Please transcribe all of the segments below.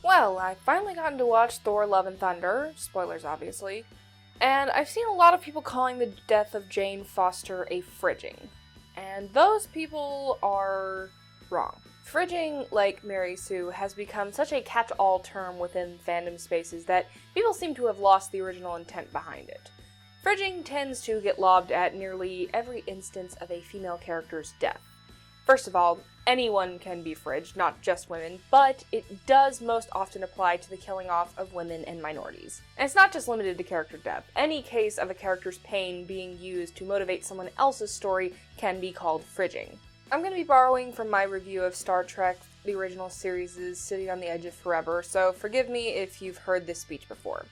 Well, I've finally gotten to watch Thor Love and Thunder, spoilers obviously, and I've seen a lot of people calling the death of Jane Foster a fridging. And those people are wrong. Fridging, like Mary Sue, has become such a catch-all term within fandom spaces that people seem to have lost the original intent behind it. Fridging tends to get lobbed at nearly every instance of a female character's death. First of all, anyone can be fridged, not just women, but it does most often apply to the killing off of women and minorities. And it's not just limited to character death. Any case of a character's pain being used to motivate someone else's story can be called fridging. I'm going to be borrowing from my review of Star Trek, the original series' Sitting on the Edge of Forever, so forgive me if you've heard this speech before.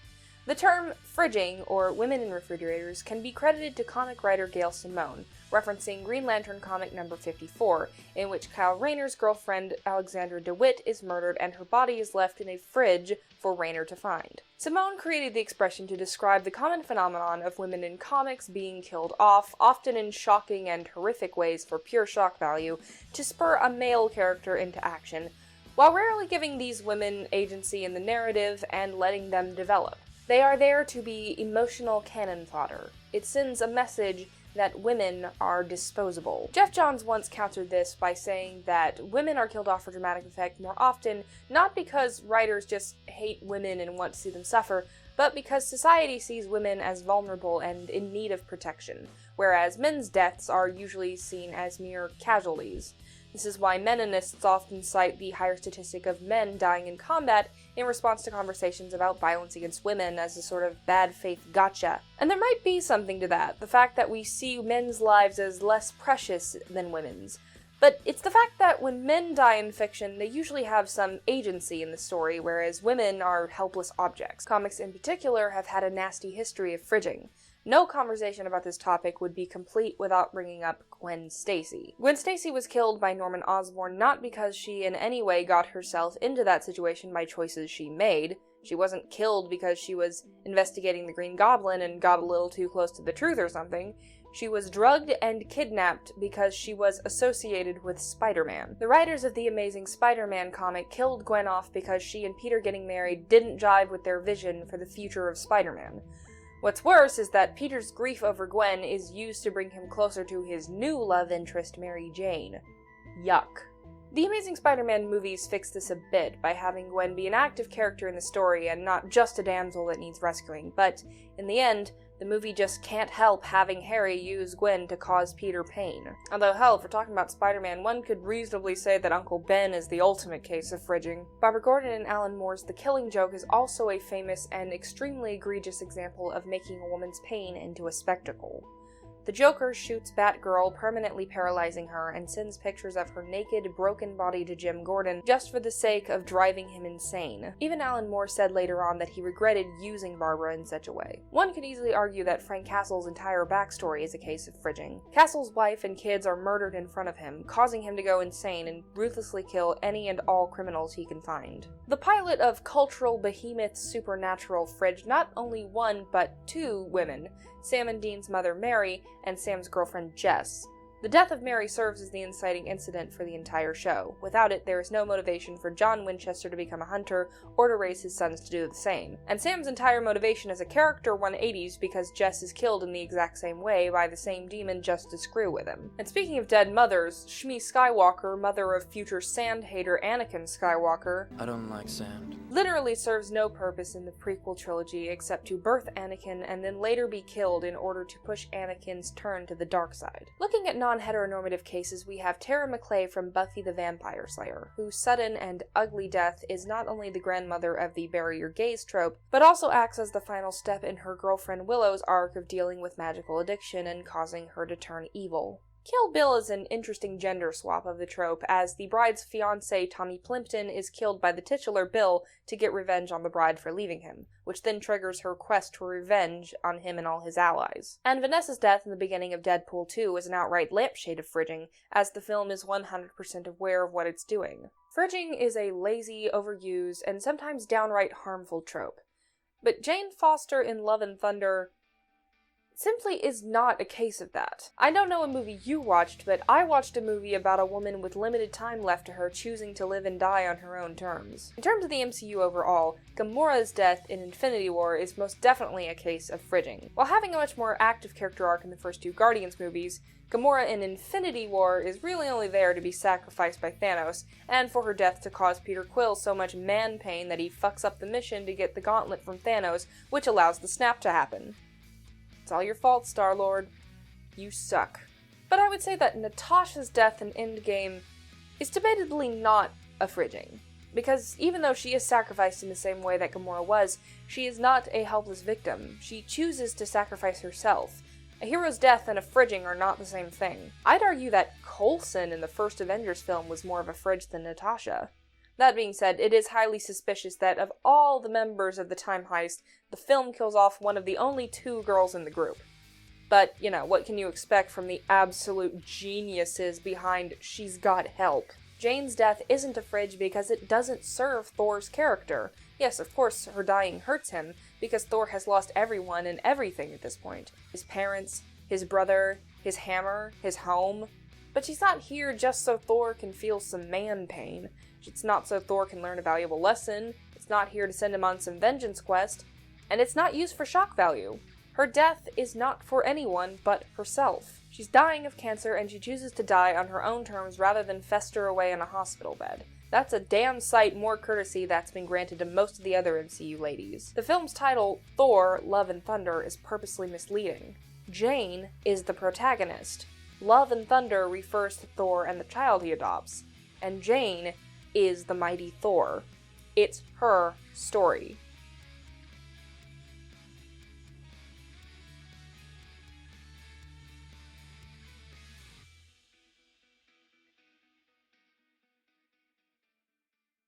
The term fridging, or women in refrigerators, can be credited to comic writer Gail Simone, referencing Green Lantern comic number 54, in which Kyle Rayner's girlfriend Alexandra DeWitt is murdered and her body is left in a fridge for Rayner to find. Simone created the expression to describe the common phenomenon of women in comics being killed off, often in shocking and horrific ways for pure shock value, to spur a male character into action, while rarely giving these women agency in the narrative and letting them develop. They are there to be emotional cannon fodder. It sends a message that women are disposable. Jeff Johns once countered this by saying that women are killed off for dramatic effect more often, not because writers just hate women and want to see them suffer, but because society sees women as vulnerable and in need of protection, whereas men's deaths are usually seen as mere casualties. This is why meninists often cite the higher statistic of men dying in combat in response to conversations about violence against women as a sort of bad faith gotcha. And there might be something to that, the fact that we see men's lives as less precious than women's. But it's the fact that when men die in fiction, they usually have some agency in the story, whereas women are helpless objects. Comics in particular have had a nasty history of fridging. No conversation about this topic would be complete without bringing up Gwen Stacy. Gwen Stacy was killed by Norman Osborn not because she in any way got herself into that situation by choices she made. She wasn't killed because she was investigating the Green Goblin and got a little too close to the truth or something. She was drugged and kidnapped because she was associated with Spider-Man. The writers of the Amazing Spider-Man comic killed Gwen off because she and Peter getting married didn't jive with their vision for the future of Spider-Man. What's worse is that Peter's grief over Gwen is used to bring him closer to his new love interest, Mary Jane. Yuck. The Amazing Spider-Man movies fix this a bit by having Gwen be an active character in the story and not just a damsel that needs rescuing, but in the end, the movie just can't help having Harry use Gwen to cause Peter pain. Although hell, if we're talking about Spider-Man, one could reasonably say that Uncle Ben is the ultimate case of fridging. Barbara Gordon and Alan Moore's The Killing Joke is also a famous and extremely egregious example of making a woman's pain into a spectacle. The Joker shoots Batgirl, permanently paralyzing her, and sends pictures of her naked, broken body to Jim Gordon just for the sake of driving him insane. Even Alan Moore said later on that he regretted using Barbara in such a way. One could easily argue that Frank Castle's entire backstory is a case of fridging. Castle's wife and kids are murdered in front of him, causing him to go insane and ruthlessly kill any and all criminals he can find. The pilot of cultural behemoth Supernatural fridged not only one, but two women, Sam and Dean's mother Mary, and Sam's girlfriend Jess. The death of Mary serves as the inciting incident for the entire show. Without it, there is no motivation for John Winchester to become a hunter, or to raise his sons to do the same. And Sam's entire motivation as a character 180s because Jess is killed in the exact same way by the same demon just to screw with him. And speaking of dead mothers, Shmi Skywalker, mother of future sand hater Anakin Skywalker, I don't like sand. literally serves no purpose in the prequel trilogy except to birth Anakin and then later be killed in order to push Anakin's turn to the dark side. Looking at non-heteronormative cases, we have Tara McClay from Buffy the Vampire Slayer, whose sudden and ugly death is not only the grandmother of the bury your gays trope, but also acts as the final step in her girlfriend Willow's arc of dealing with magical addiction and causing her to turn evil. Kill Bill is an interesting gender swap of the trope, as the bride's fiancé Tommy Plimpton is killed by the titular Bill to get revenge on the bride for leaving him, which then triggers her quest for revenge on him and all his allies. And Vanessa's death in the beginning of Deadpool 2 is an outright lampshade of fridging, as the film is 100% aware of what it's doing. Fridging is a lazy, overused, and sometimes downright harmful trope. But Jane Foster in Love and Thunder simply is not a case of that. I don't know what movie you watched, but I watched a movie about a woman with limited time left to her choosing to live and die on her own terms. In terms of the MCU overall, Gamora's death in Infinity War is most definitely a case of fridging. While having a much more active character arc in the first two Guardians movies, Gamora in Infinity War is really only there to be sacrificed by Thanos, and for her death to cause Peter Quill so much man pain that he fucks up the mission to get the gauntlet from Thanos, which allows the snap to happen. It's all your fault, Star-Lord. You suck. But I would say that Natasha's death in Endgame is debatably not a fridging. Because even though she is sacrificed in the same way that Gamora was, she is not a helpless victim. She chooses to sacrifice herself. A hero's death and a fridging are not the same thing. I'd argue that Coulson in the first Avengers film was more of a fridge than Natasha. That being said, it is highly suspicious that of all the members of the Time Heist, the film kills off one of the only two girls in the group. But, you know, what can you expect from the absolute geniuses behind She's Got Help? Jane's death isn't a fridge because it doesn't serve Thor's character. Yes, of course, her dying hurts him, because Thor has lost everyone and everything at this point. His parents, his brother, his hammer, his home. But she's not here just so Thor can feel some man pain. It's not so Thor can learn a valuable lesson, it's not here to send him on some vengeance quest, and it's not used for shock value. Her death is not for anyone but herself. She's dying of cancer, and she chooses to die on her own terms rather than fester away in a hospital bed. That's a damn sight more courtesy that's been granted to most of the other MCU ladies. The film's title, Thor, Love and Thunder, is purposely misleading. Jane is the protagonist. Love and Thunder refers to Thor and the child he adopts. And Jane is the mighty Thor. It's her story.